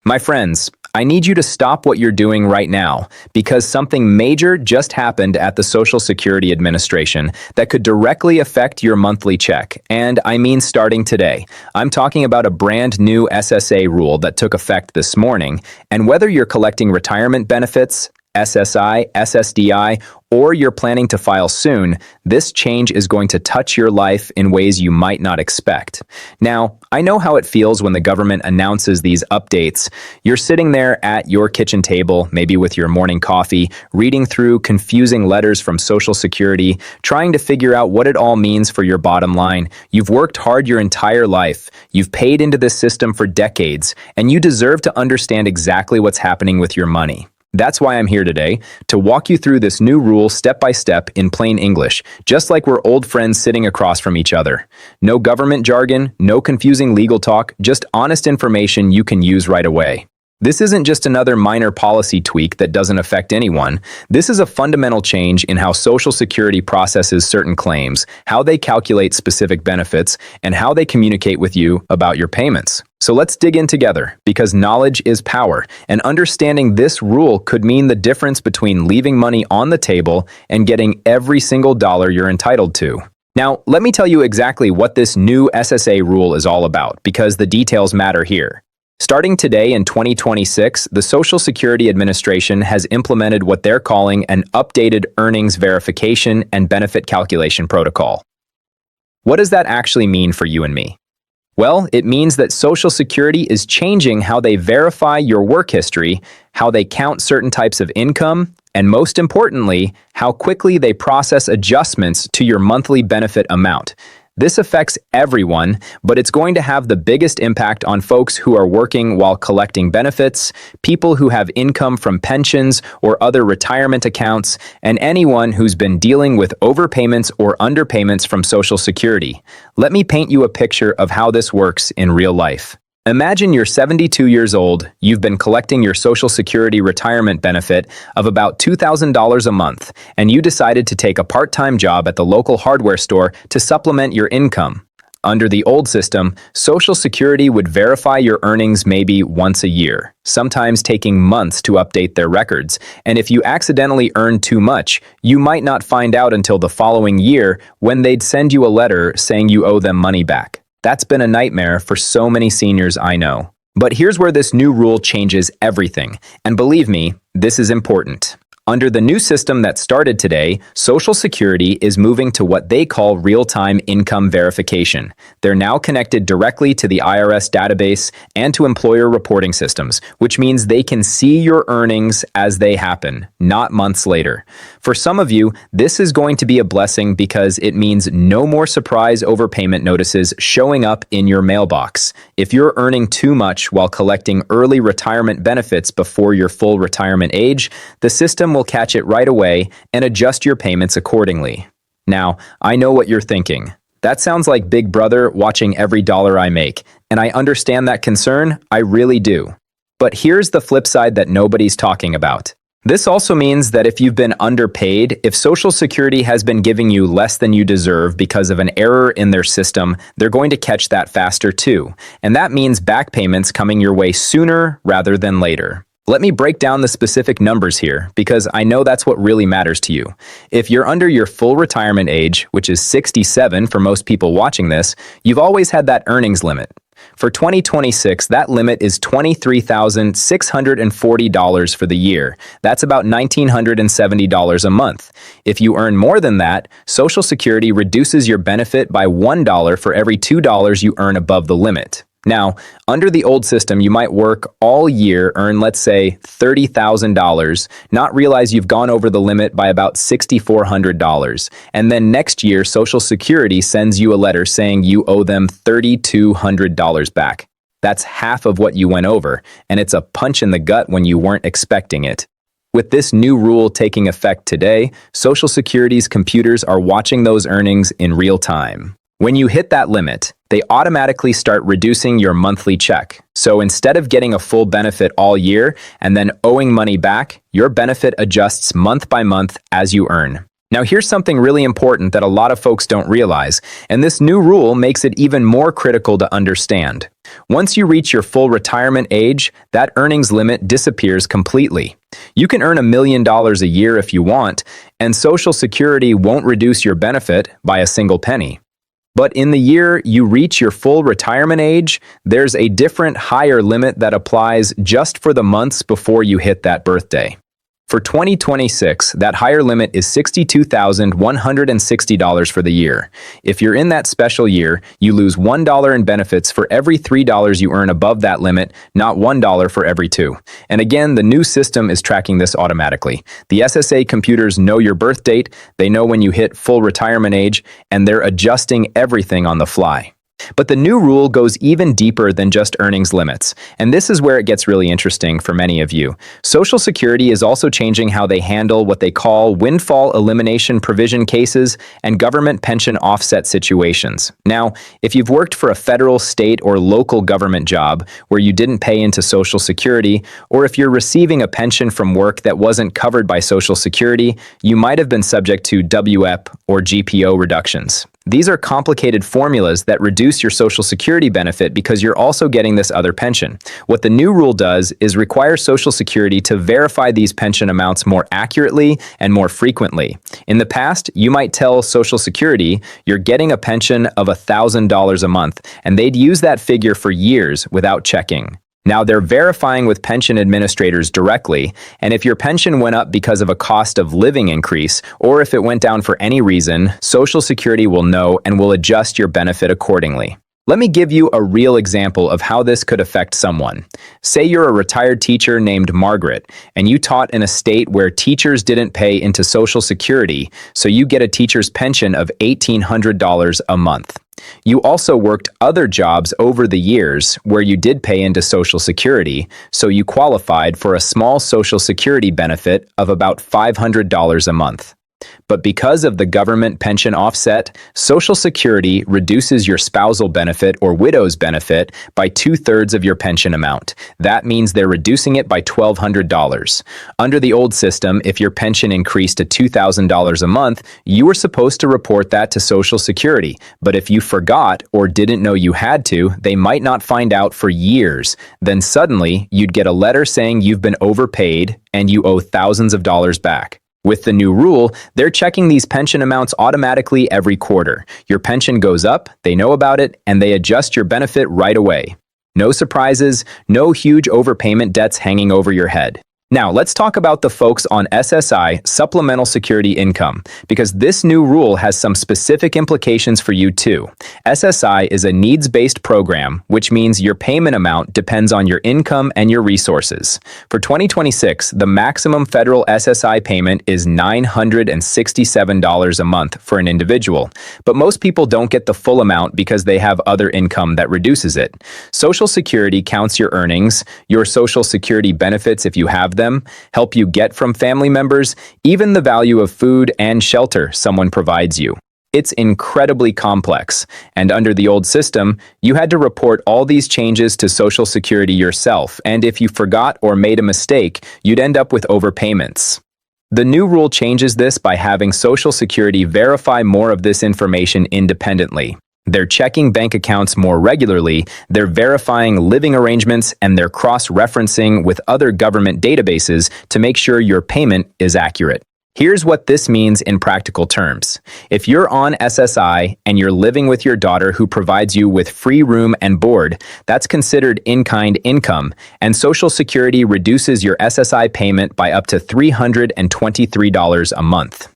My friends, I need you to stop what you're doing right now because something major just happened at the Social Security Administration that could directly affect your monthly check. And I mean starting today. I'm talking about a brand new SSA rule that took effect this morning. And whether you're collecting retirement benefits, SSI, SSDI, or you're planning to file soon, this change is going to touch your life in ways you might not expect. Now, I know how it feels when the government announces these updates. You're sitting there at your kitchen table, maybe with your morning coffee, reading through confusing letters from Social Security, trying to figure out what it all means for your bottom line. You've worked hard your entire life. You've paid into this system for decades, and you deserve to understand exactly what's happening with your money. That's why I'm here today, to walk you through this new rule step by step in plain English, just like we're old friends sitting across from each other. No government jargon, no confusing legal talk, just honest information you can use right away. This isn't just another minor policy tweak that doesn't affect anyone. This is a fundamental change in how Social Security processes certain claims, how they calculate specific benefits, and how they communicate with you about your payments. So let's dig in together, because knowledge is power, and understanding this rule could mean the difference between leaving money on the table and getting every single dollar you're entitled to. Now, let me tell you exactly what this new SSA rule is all about, because the details matter here. Starting today in 2026, the Social Security Administration has implemented what they're calling an updated earnings verification and benefit calculation protocol. What does that actually mean for you and me? Well, it means that Social Security is changing how they verify your work history, how they count certain types of income, and most importantly, how quickly they process adjustments to your monthly benefit amount. This affects everyone, but it's going to have the biggest impact on folks who are working while collecting benefits, people who have income from pensions or other retirement accounts, and anyone who's been dealing with overpayments or underpayments from Social Security. Let me paint you a picture of how this works in real life. Imagine you're 72 years old, you've been collecting your Social Security retirement benefit of about $2,000 a month, and you decided to take a part-time job at the local hardware store to supplement your income. Under the old system, Social Security would verify your earnings maybe once a year, sometimes taking months to update their records, and if you accidentally earned too much, you might not find out until the following year when they'd send you a letter saying you owe them money back. That's been a nightmare for so many seniors I know. But here's where this new rule changes everything. And believe me, this is important. Under the new system that started today, Social Security is moving to what they call real-time income verification. They're now connected directly to the IRS database and to employer reporting systems, which means they can see your earnings as they happen, not months later. For some of you, this is going to be a blessing because it means no more surprise overpayment notices showing up in your mailbox. If you're earning too much while collecting early retirement benefits before your full retirement age, the system will catch it right away and adjust your payments accordingly. Now, I know what you're thinking. That sounds like Big Brother watching every dollar I make, and I understand that concern, I really do. But here's the flip side that nobody's talking about. This also means that if you've been underpaid, if Social Security has been giving you less than you deserve because of an error in their system, they're going to catch that faster too. And that means back payments coming your way sooner rather than later. Let me break down the specific numbers here, because I know that's what really matters to you. If you're under your full retirement age, which is 67 for most people watching this, you've always had that earnings limit. For 2026, that limit is $23,640 for the year. That's about $1,970 a month. If you earn more than that, Social Security reduces your benefit by $1 for every $2 you earn above the limit. Now, under the old system, you might work all year, earn, let's say, $30,000, not realize you've gone over the limit by about $6,400, and then next year, Social Security sends you a letter saying you owe them $3,200 back. That's half of what you went over, and it's a punch in the gut when you weren't expecting it. With this new rule taking effect today, Social Security's computers are watching those earnings in real time. When you hit that limit, they automatically start reducing your monthly check. So instead of getting a full benefit all year and then owing money back, your benefit adjusts month by month as you earn. Now here's something really important that a lot of folks don't realize, and this new rule makes it even more critical to understand. Once you reach your full retirement age, that earnings limit disappears completely. You can earn $1 million a year if you want, and Social Security won't reduce your benefit by a single penny. But in the year you reach your full retirement age, there's a different higher limit that applies just for the months before you hit that birthday. For 2026, that higher limit is $62,160 for the year. If you're in that special year, you lose $1 in benefits for every $3 you earn above that limit, not $1 for every 2. And again, the new system is tracking this automatically. The SSA computers know your birth date, they know when you hit full retirement age, and they're adjusting everything on the fly. But the new rule goes even deeper than just earnings limits, and this is where it gets really interesting for many of you. Social Security is also changing how they handle what they call windfall elimination provision cases and government pension offset situations. Now, if you've worked for a federal, state, or local government job where you didn't pay into Social Security, or if you're receiving a pension from work that wasn't covered by Social Security, you might have been subject to WEP or GPO reductions. These are complicated formulas that reduce your Social Security benefit because you're also getting this other pension. What the new rule does is require Social Security to verify these pension amounts more accurately and more frequently. In the past, you might tell Social Security you're getting a pension of $1,000 a month, and they'd use that figure for years without checking. Now they're verifying with pension administrators directly, and if your pension went up because of a cost of living increase, or if it went down for any reason, Social Security will know and will adjust your benefit accordingly. Let me give you a real example of how this could affect someone. Say you're a retired teacher named Margaret, and you taught in a state where teachers didn't pay into Social Security, so you get a teacher's pension of $1,800 a month. You also worked other jobs over the years where you did pay into Social Security, so you qualified for a small Social Security benefit of about $500 a month. But because of the government pension offset, Social Security reduces your spousal benefit or widow's benefit by 2/3 of your pension amount. That means they're reducing it by $1,200. Under the old system, if your pension increased to $2,000 a month, you were supposed to report that to Social Security. But if you forgot or didn't know you had to, they might not find out for years. Then suddenly, you'd get a letter saying you've been overpaid and you owe thousands of dollars back. With the new rule, they're checking these pension amounts automatically every quarter. Your pension goes up, they know about it, and they adjust your benefit right away. No surprises, no huge overpayment debts hanging over your head. Now, let's talk about the folks on SSI, Supplemental Security Income, because this new rule has some specific implications for you too. SSI is a needs-based program, which means your payment amount depends on your income and your resources. For 2026, the maximum federal SSI payment is $967 a month for an individual, but most people don't get the full amount because they have other income that reduces it. Social Security counts your earnings, your Social Security benefits if you have them, help you get from family members, even the value of food and shelter someone provides you. It's incredibly complex, and under the old system, you had to report all these changes to Social Security yourself, and if you forgot or made a mistake, you'd end up with overpayments. The new rule changes this by having Social Security verify more of this information independently. They're checking bank accounts more regularly, they're verifying living arrangements, and they're cross-referencing with other government databases to make sure your payment is accurate. Here's what this means in practical terms. If you're on SSI and you're living with your daughter who provides you with free room and board, that's considered in-kind income, and Social Security reduces your SSI payment by up to $323 a month.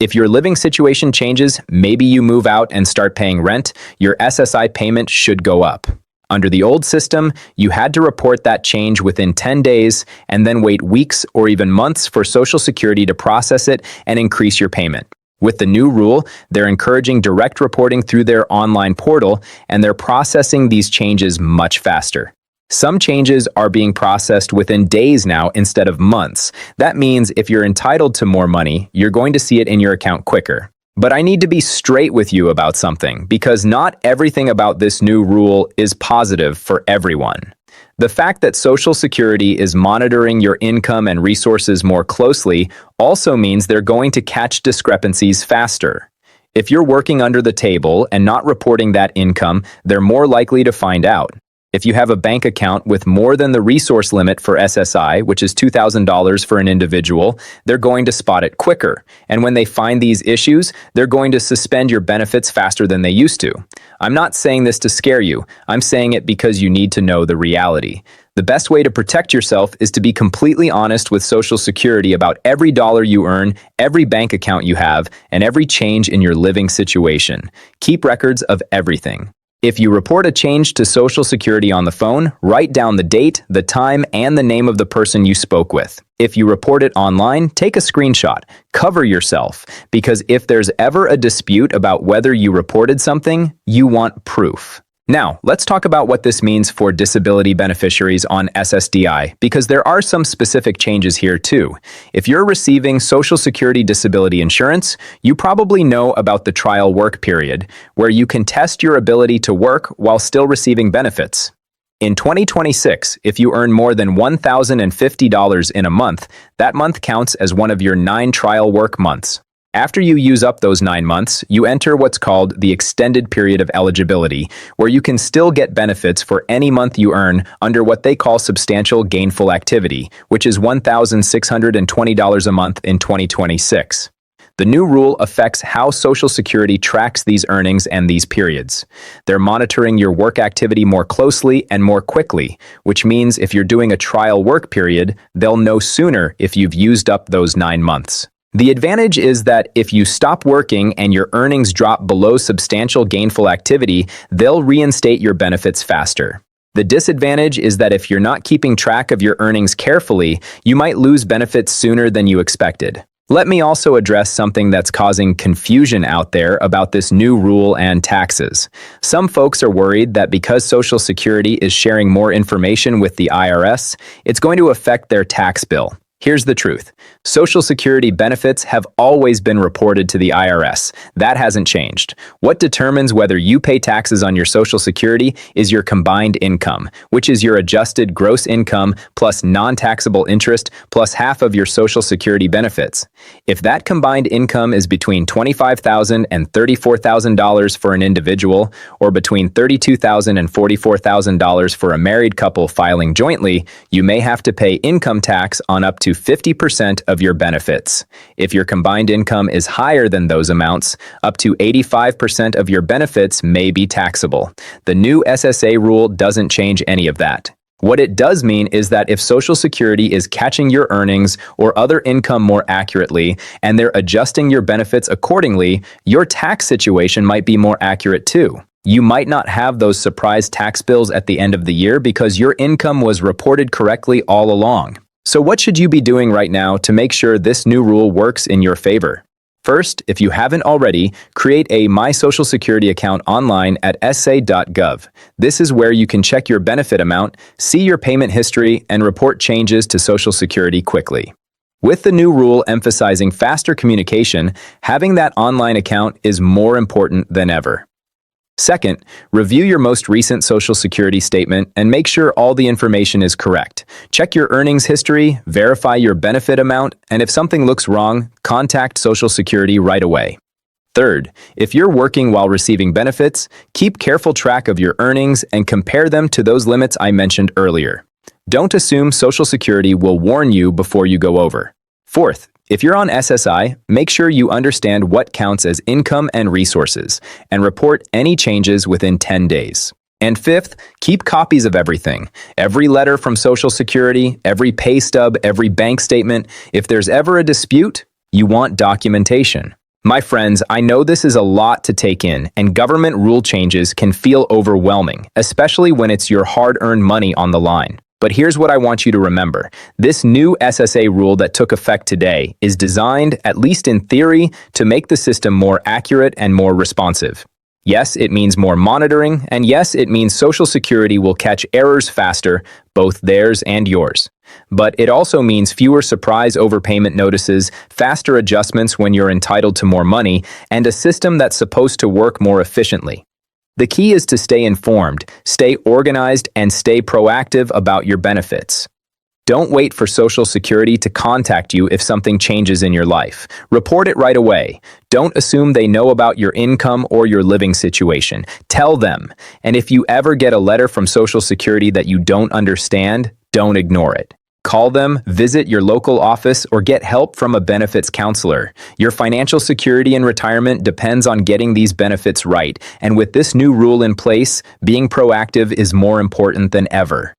If your living situation changes, maybe you move out and start paying rent, your SSI payment should go up. Under the old system, you had to report that change within 10 days and then wait weeks or even months for Social Security to process it and increase your payment. With the new rule, they're encouraging direct reporting through their online portal, and they're processing these changes much faster. Some changes are being processed within days now instead of months. That means if you're entitled to more money, you're going to see it in your account quicker. But I need to be straight with you about something, because not everything about this new rule is positive for everyone. The fact that Social Security is monitoring your income and resources more closely also means they're going to catch discrepancies faster. If you're working under the table and not reporting that income, they're more likely to find out. If you have a bank account with more than the resource limit for SSI, which is $2,000 for an individual, they're going to spot it quicker. And when they find these issues, they're going to suspend your benefits faster than they used to. I'm not saying this to scare you. I'm saying it because you need to know the reality. The best way to protect yourself is to be completely honest with Social Security about every dollar you earn, every bank account you have, and every change in your living situation. Keep records of everything. If you report a change to Social Security on the phone, write down the date, the time, and the name of the person you spoke with. If you report it online, take a screenshot. Cover yourself, because if there's ever a dispute about whether you reported something, you want proof. Now, let's talk about what this means for disability beneficiaries on SSDI, because there are some specific changes here too. If you're receiving Social Security disability insurance, you probably know about the trial work period, where you can test your ability to work while still receiving benefits. In 2026, if you earn more than $1,050 in a month, that month counts as one of your 9 trial work months. After you use up those 9 months, you enter what's called the extended period of eligibility, where you can still get benefits for any month you earn under what they call substantial gainful activity, which is $1,620 a month in 2026. The new rule affects how Social Security tracks these earnings and these periods. They're monitoring your work activity more closely and more quickly, which means if you're doing a trial work period, they'll know sooner if you've used up those 9 months. The advantage is that if you stop working and your earnings drop below substantial gainful activity, they'll reinstate your benefits faster. The disadvantage is that if you're not keeping track of your earnings carefully, you might lose benefits sooner than you expected. Let me also address something that's causing confusion out there about this new rule and taxes. Some folks are worried that because Social Security is sharing more information with the IRS, it's going to affect their tax bill. Here's the truth. Social Security benefits have always been reported to the IRS. That hasn't changed. What determines whether you pay taxes on your Social Security is your combined income, which is your adjusted gross income plus non-taxable interest plus half of your Social Security benefits. If that combined income is between $25,000 and $34,000 for an individual, or between $32,000 and $44,000 for a married couple filing jointly, you may have to pay income tax on up to 50% of your benefits. If your combined income is higher than those amounts, up to 85% of your benefits may be taxable. The new SSA rule doesn't change any of that. What it does mean is that if Social Security is catching your earnings or other income more accurately, and they're adjusting your benefits accordingly, your tax situation might be more accurate too. You might not have those surprise tax bills at the end of the year because your income was reported correctly all along. So what should you be doing right now to make sure this new rule works in your favor? First, if you haven't already, create a My Social Security account online at ssa.gov. This is where you can check your benefit amount, see your payment history, and report changes to Social Security quickly. With the new rule emphasizing faster communication, having that online account is more important than ever. Second, review your most recent Social Security statement and make sure all the information is correct. Check your earnings history, verify your benefit amount, and if something looks wrong, contact Social Security right away. Third, if you're working while receiving benefits, keep careful track of your earnings and compare them to those limits I mentioned earlier. Don't assume Social Security will warn you before you go over. Fourth, if you're on SSI, make sure you understand what counts as income and resources, and report any changes within 10 days. And fifth, keep copies of everything. Every letter from Social Security, every pay stub, every bank statement. If there's ever a dispute, you want documentation. My friends, I know this is a lot to take in, and government rule changes can feel overwhelming, especially when it's your hard-earned money on the line. But here's what I want you to remember. This new SSA rule that took effect today is designed, at least in theory, to make the system more accurate and more responsive. Yes, it means more monitoring, and yes, it means Social Security will catch errors faster, both theirs and yours. But it also means fewer surprise overpayment notices, faster adjustments when you're entitled to more money, and a system that's supposed to work more efficiently. The key is to stay informed, stay organized, and stay proactive about your benefits. Don't wait for Social Security to contact you if something changes in your life. Report it right away. Don't assume they know about your income or your living situation. Tell them. And if you ever get a letter from Social Security that you don't understand, don't ignore it. Call them, visit your local office, or get help from a benefits counselor. Your financial security in retirement depends on getting these benefits right, and with this new rule in place, being proactive is more important than ever.